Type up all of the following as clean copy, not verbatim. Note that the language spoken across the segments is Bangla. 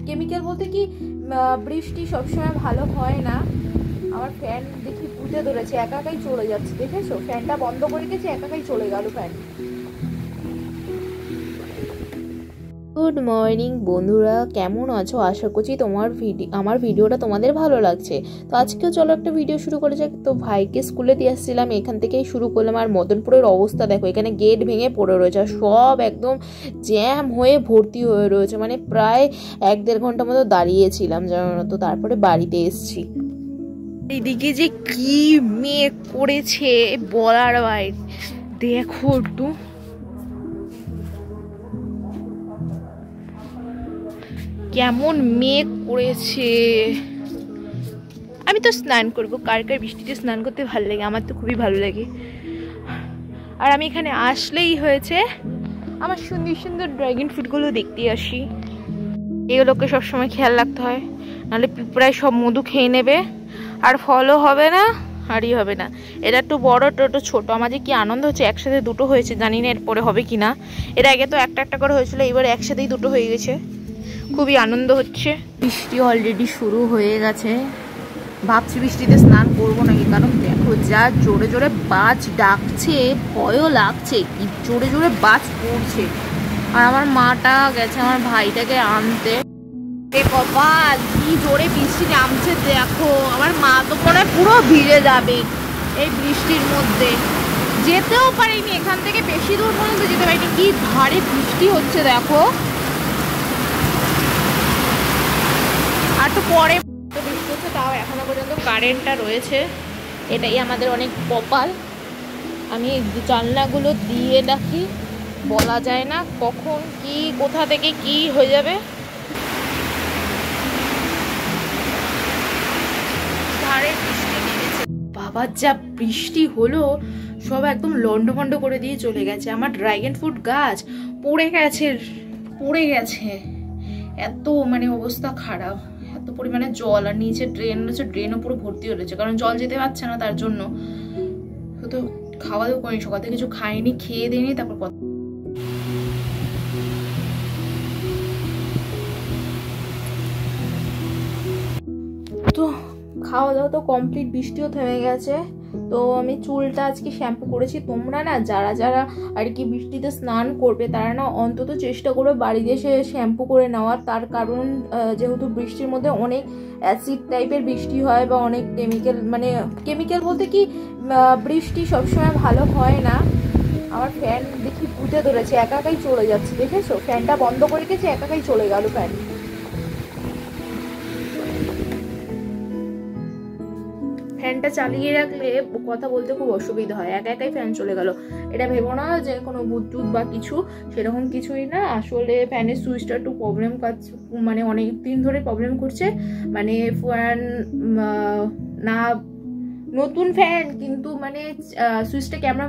কেমিক্যাল বলতে কি বৃষ্টি সবসময় ভালো হয় না। আমার ফ্যান দেখি পুঁতে ধরেছে, একা একাই চলে যাচ্ছে, দেখেছো? ফ্যানটা বন্ধ করে গেছে, একা একাই চলে গেল ফ্যান। গুড মর্নিং বন্ধুরা, কেমন আছো? আশা করছি আমার ভিডিওটা তোমাদের ভালো লাগছে। তো আজকেও চলো একটা ভিডিও শুরু করে যাক। তো ভাইকে স্কুলে দিয়ে আসছিলাম, এখান থেকেই শুরু করলাম। আর মদনপুরের অবস্থা দেখো, এখানে গেট ভেঙে পড়ে রয়েছে, আর সব একদম জ্যাম হয়ে ভর্তি হয়ে রয়েছে। মানে প্রায় 1-1.5 ঘন্টা মতো দাঁড়িয়েছিলাম জানো তো, তারপরে বাড়িতে এসছি। এইদিকে যে কি মেঘ করেছে বলার বাইরে, দেখো একটু কেমন মেঘ করেছে। আমি তো স্নান করবো, কার কার বৃষ্টিতে স্নান করতে ভালো লাগে? আমার তো খুবই ভালো লাগে। আর আমি এখানে আসলেই হয়েছে আমার সুন্দর সুন্দর ড্রাগন ফ্রুটগুলো দেখতে আসি। এগুলোকে সবসময় খেয়াল রাখতে হয়, নাহলে পিঁপড়ায় সব মধু খেয়ে নেবে, আর ফলও হবে না, আরই হবে না। এটা একটু বড়, একটু ছোট। আমার যে কি আনন্দ হচ্ছে, একসাথে দুটো হয়েছে, জানি না এরপরে হবে কি না। এর আগে তো একটা একটা করে হয়েছিল, এবার একসাথেই দুটো হয়ে গেছে, খুবই আনন্দ হচ্ছে। বৃষ্টি অলরেডি শুরু হয়ে গেছে, ভাবছি বৃষ্টিতে স্নান করবো নাকি, কারণ দেখো যা জোরে জোরে বাজ ডাকছে, ভয়ও লাগছে, কি জোরে জোরে বাজ পড়ছে। আর আমার মাটা গেছে আমার ভাইটাকে আনতে। কপাল, কি জোরে বৃষ্টি নামছে দেখো। আমার মা তো মনে হয় পুরো ভিজে যাবে এই বৃষ্টির মধ্যে। যেতেও পারিনি, এখান থেকে বেশি দূর পর্যন্ত যেতে পারিনি, কি ধারে বৃষ্টি হচ্ছে দেখো। আর তো পরে বৃষ্টি হচ্ছে, তাও এখনো পর্যন্ত কারেন্টটা রয়েছে, এটাই আমাদের অনেক কপাল। আমি জানলাগুলো দিয়ে রাখি, বলা যায় না কখন কি কোথা থেকে কি হয়ে যাবে। ধারে বৃষ্টি নেমেছে, বাবা যা বৃষ্টি হলো, সব একদম লন্ডভন্ড করে দিয়ে চলে গেছে। আমার ড্রাগন ফ্রুট গাছ পড়ে গেছে, এত মানে অবস্থা খারাপ, এত পরিমাণে জল। আর নিচে ড্রেন রয়েছে, ড্রেনও পুরো ভর্তি হয়ে রয়েছে, কারণ জল যেতে পারছে না তার জন্য। তো খাওয়া দাওয়া করিনি, সকাল থেকে কিছু খাইনি, খেয়ে দিইনি, তারপর তো খাওয়া দাওয়া তো কমপ্লিট, বৃষ্টিও থেমে গেছে। তো আমি চুলটা আজকে শ্যাম্পু করেছি। তোমরা না যারা যারা আর কি বৃষ্টিতে স্নান করবে, তারা না অন্তত চেষ্টা করবে বাড়িতে এসে শ্যাম্পু করে নেওয়ার। তার কারণ যেহেতু বৃষ্টির মধ্যে অনেক অ্যাসিড টাইপের বৃষ্টি হয়, বা অনেক কেমিক্যাল বলতে কি বৃষ্টি সবসময় ভালো হয় না। আমার ফ্যান দেখি পুঁতে ধরেছে, একা একাই চলে যাচ্ছে, দেখেছো? ফ্যানটা বন্ধ করে গেছে, একা একাই চলে গেল ফ্যান। ফ্যানটা চালিয়ে রাখলে কথা বলতে খুব অসুবিধা হয়, একা একাই ফ্যান চলে গেল। এটা ভেবো না যে কোনো বুদটুদ বা কিছু, সেরকম কিছুই না। আসলে ফ্যানের সুইচটা একটু প্রবলেম করছে, মানে অনেক দিন ধরে প্রবলেম করছে। মানে ফ্যান না নতুন ফ্যান, কিন্তু মানে সুইচটা কেমন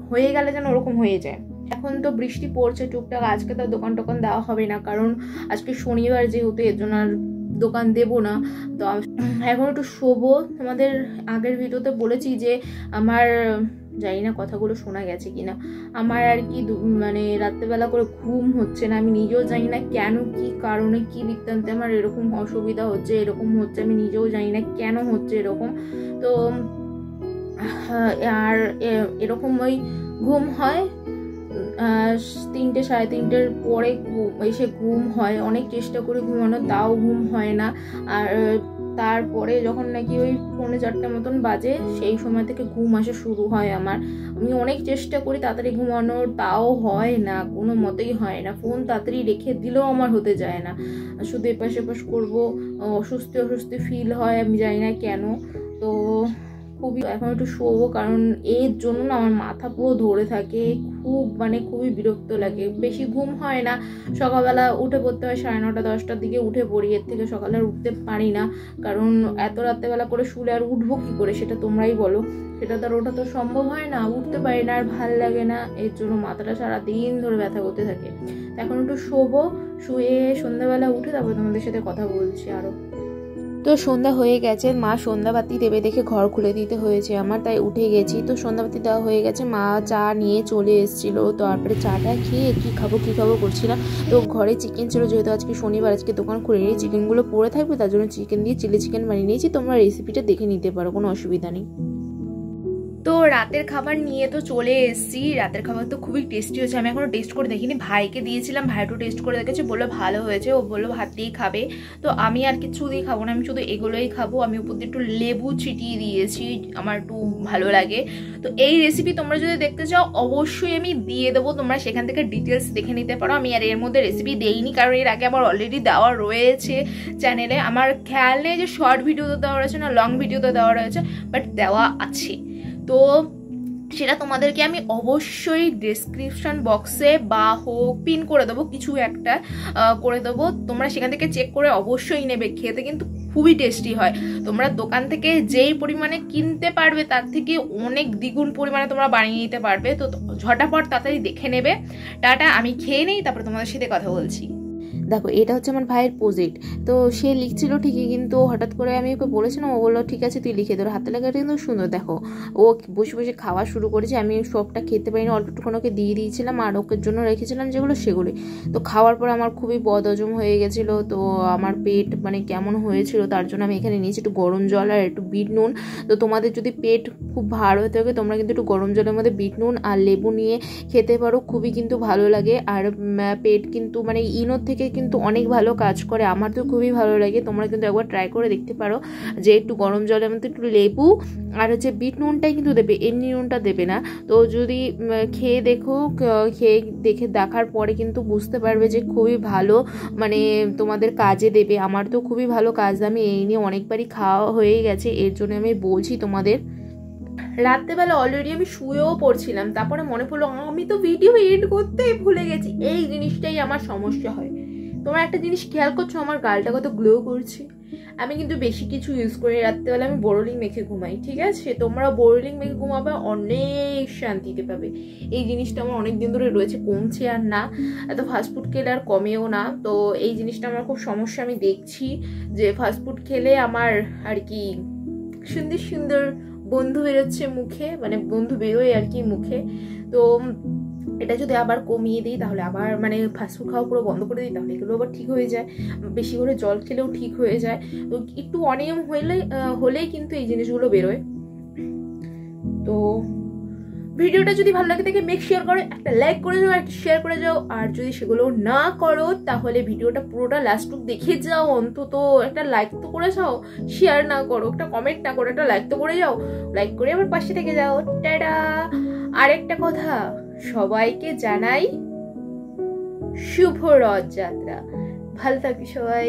হয়ে গেলে যেন ওরকম হয়ে যায়। এখন তো বৃষ্টি পড়ছে টুকটাক, আজকে তো দোকান টোকান দেওয়া হবে না, কারণ আজকে শনিবার যেহেতু, এর জন্য আর দোকান দেবো না। তো এখন একটু শোবো। আমাদের আগের ভিডিওতে বলেছি যে আমার, জানি না কথাগুলো শোনা গেছে কিনা, আমার আর কি মানে রাত্রেবেলা করে ঘুম হচ্ছে না। আমি নিজেও জানি না কেন, কি কারণে, কি বৃত্তান্তে আমার এরকম অসুবিধা হচ্ছে, এরকম হচ্ছে, আমি নিজেও জানি না কেন হচ্ছে এরকম। তো আর এরকম ওই ঘুম হয় 3টে 3:30-এর পরে এসে ঘুম হয়, অনেক চেষ্টা করে ঘুমানোর, তাও ঘুম হয় না। আর তারপরে যখন নাকি ওই 4:45 মতন বাজে, সেই সময় থেকে ঘুম আসা শুরু হয় আমার। আমি অনেক চেষ্টা করি তাড়াতাড়ি ঘুমানোর, তাও হয় না, কোনো মতেই হয় না। ফোন তাড়াতাড়ি রেখে দিলেও আমার হতে যায় না, শুধু এপাশ এপাশ করবো, অস্বস্তি ফিল হয়, আমি জানি না কেন। তো খুবই এখন একটু শোবো, কারণ এর জন্য না আমার মাথা পুরো ধরে থাকে, খুবই বিরক্ত লাগে, বেশি ঘুম হয় না। সকালবেলা উঠে পড়তে হয় 9:30 10টার দিকে উঠে পড়ি, এর থেকে সকালে আর উঠতে পারি না, কারণ এত রাত্রেবেলা করে শুলে আর উঠবো কি করে, সেটা তোমরাই বলো। সেটা তো আর ওটা তো সম্ভব হয় না, উঠতে পারি না, আর ভাল লাগে না, এর জন্য মাথাটা সারাদিন ধরে ব্যথা করতে থাকে। এখন একটু শোবো, শুয়ে সন্ধ্যাবেলা উঠে তারপর তোমাদের সাথে কথা বলছি আরো। তো সন্ধ্যা হয়ে গেছে, মা সন্ধ্যাবাতি দেবে দেখে ঘর খুলে দিতে হয়েছে আমার, তাই উঠে গেছি। তো সন্ধ্যাবাতি দেওয়া হয়ে গেছে, মা চা নিয়ে চলে এসেছিলো। তো তারপরে চাটা খেয়ে কী খাবো করছিলাম। তো ঘরে চিকেন ছিল, যেহেতু আজকে শনিবার, আজকে দোকান খুলে নেই, চিকেনগুলো পড়ে থাকবে, তার জন্য চিকেন দিয়ে চিলি চিকেন বানিয়ে নিয়েছি। তোমরা রেসিপিটা দেখে নিতে পারো, কোনো অসুবিধা নেই। তো রাতের খাবার নিয়ে তো চলে এসেছি। রাতের খাবার তো খুবই টেস্টি হয়েছে, আমি এখনো টেস্ট করে দেখিনি, ভাইকে দিয়েছিলাম, ভাইটু টেস্ট করে দেখেছে, বললো ভালো হয়েছে। ও বললো ভাত দিয়েই খাবে। তো আমি আর কিছু দিয়ে খাবো না, আমি শুধু এগুলোই খাবো। আমি উপর দিয়ে একটু লেবু ছিটিয়ে দিয়েছি, আমার একটু ভালো লাগে। তো এই রেসিপি তোমরা যদি দেখতে চাও অবশ্যই আমি দিয়ে দেবো, তোমরা সেখান থেকে ডিটেলস দেখে নিতে পারো। আমি আর এর মধ্যে রেসিপি দেইনি, কারণ এর আগে আমার অলরেডি দেওয়া রয়েছে চ্যানেলে। আমার খেয়াল নেই যে শর্ট ভিডিওতে দেওয়া রয়েছে না লং ভিডিওতে দেওয়া রয়েছে, বাট দেওয়া আছে। তো সেটা তোমাদেরকে আমি অবশ্যই ডেসক্রিপশন বক্সে বা হোক পিন করে দেবো, কিছু একটা করে দেবো, তোমরা সেখান থেকে চেক করে অবশ্যই নেবে। খেতে কিন্তু খুবই টেস্টি হয়। তোমরা দোকান থেকে যেই পরিমাণে কিনতে পারবে তার থেকে অনেক দ্বিগুণ পরিমাণে তোমরা বানিয়ে নিতে পারবে। তো ঝটাপট তাড়াতাড়ি দেখে নেবে। টাটা, আমি খেয়ে নেই, তারপরে তোমাদের সাথে কথা বলছি। দেখো এটা হচ্ছে আমার ভাইয়ের প্রজেক্ট। তো সে লিখছিল ঠিকই, কিন্তু হঠাৎ করে আমি ওকে বলেছিলাম, ও বললো ঠিক আছে তুই লিখে তোর হাতে লেখাটা কিন্তু সুন্দর। দেখো ও বসে বসে খাওয়া শুরু করেছে, আমি সবটা খেতে পারিনি, অল্পটুকুন ওকে দিয়ে দিয়েছিলাম, আর ওকে জন্য রেখেছিলাম যেগুলো সেগুলোই। তো খাওয়ার পর আমার খুবই বদহজম হয়ে গেছিলো। তো আমার পেট মানে কেমন হয়েছিল, তার জন্য আমি এখানে নিয়েছি একটু গরম জল আর একটু বিট নুন। তো তোমাদের যদি পেট খুব ভার হয়ে থাকে তোমরা কিন্তু একটু গরম জলের মধ্যে বিট নুন আর লেবু নিয়ে খেতে পারো, খুবই কিন্তু ভালো লাগে। আর পেট কিন্তু মানে ইনোর থেকে কিন্তু অনেক ভালো কাজ করে, আমার তো খুবই ভালো লাগে। তোমরা কিন্তু একবার ট্রাই করে দেখতে পারো, যে একটু গরম জলের মধ্যে একটু লেবু আর হচ্ছে বিট নুনটাই কিন্তু দেবে, এমনি নুনটা দেবে না। তো যদি খেয়ে দেখো, খেয়ে দেখে দেখার পরে কিন্তু বুঝতে পারবে যে খুবই ভালো, মানে তোমাদের কাজে দেবে। আমার তো খুবই ভালো কাজ, আমি এই নিয়ে অনেকবারই খাওয়া হয়ে গেছে, এর জন্য আমি বলছি তোমাদের। রাত্রেবেলা অলরেডি আমি শুয়েও পড়ছিলাম, তারপরে মনে পড়লো আমি তো ভিডিও এডিট করতেই ভুলে গেছি। এই জিনিসটাই আমার সমস্যা হয়। তোমরা একটা জিনিস খেয়াল করছো, আমার গালটা কত গ্লো করছে। আমি কিন্তু বেশি কিছু ইউজ করি, রাত্রেবেলা আমি বোরোলিং মেখে ঘুমাই, ঠিক আছে? তোমরা বোরোলিং মেখে ঘুমাবে, অনেক শান্তিতে পাবে। এই জিনিসটা আমার অনেক দিন ধরে রয়েছে, কমছে আর না, এত ফাস্টফুড খেলে আর কমেও না। তো এই জিনিসটা আমার খুব সমস্যা, আমি দেখছি যে ফাস্টফুড খেলে আমার আর কি সুন্দর সুন্দর বন্ধু বেরোচ্ছে মুখে, মানে বন্ধু বেরোয় আর কি মুখে। তো এটা যদি আবার কমিয়ে দিই, তাহলে আবার মানে ফাস্টফুড খাওয়া পুরো বন্ধ করে দিই, তাহলে এগুলো আবার ঠিক হয়ে যায়। বেশি করে জল খেলেও ঠিক হয়ে যায়। তো একটু অনিয়ম হলেই কিন্তু এই জিনিসগুলো বেরোয়। তো ভিডিওটা যদি ভালো লাগে থাকে মেক শিওর করো, একটা লাইক করে যাও, একটা শেয়ার করে যাও। আর যদি সেগুলো না করো তাহলে ভিডিওটা পুরোটা লাস্ট দেখে যাও, অন্তত একটা লাইক তো করে যাও। শেয়ার না করো, একটা কমেন্ট না করো, একটা লাইক তো করে যাও। লাইক করে আবার পাশে থেকে যাও। টাটা। আরেকটা কথা, সবাইকে জানাই শুভ রথযাত্রা। ভালো থাকি সবাই।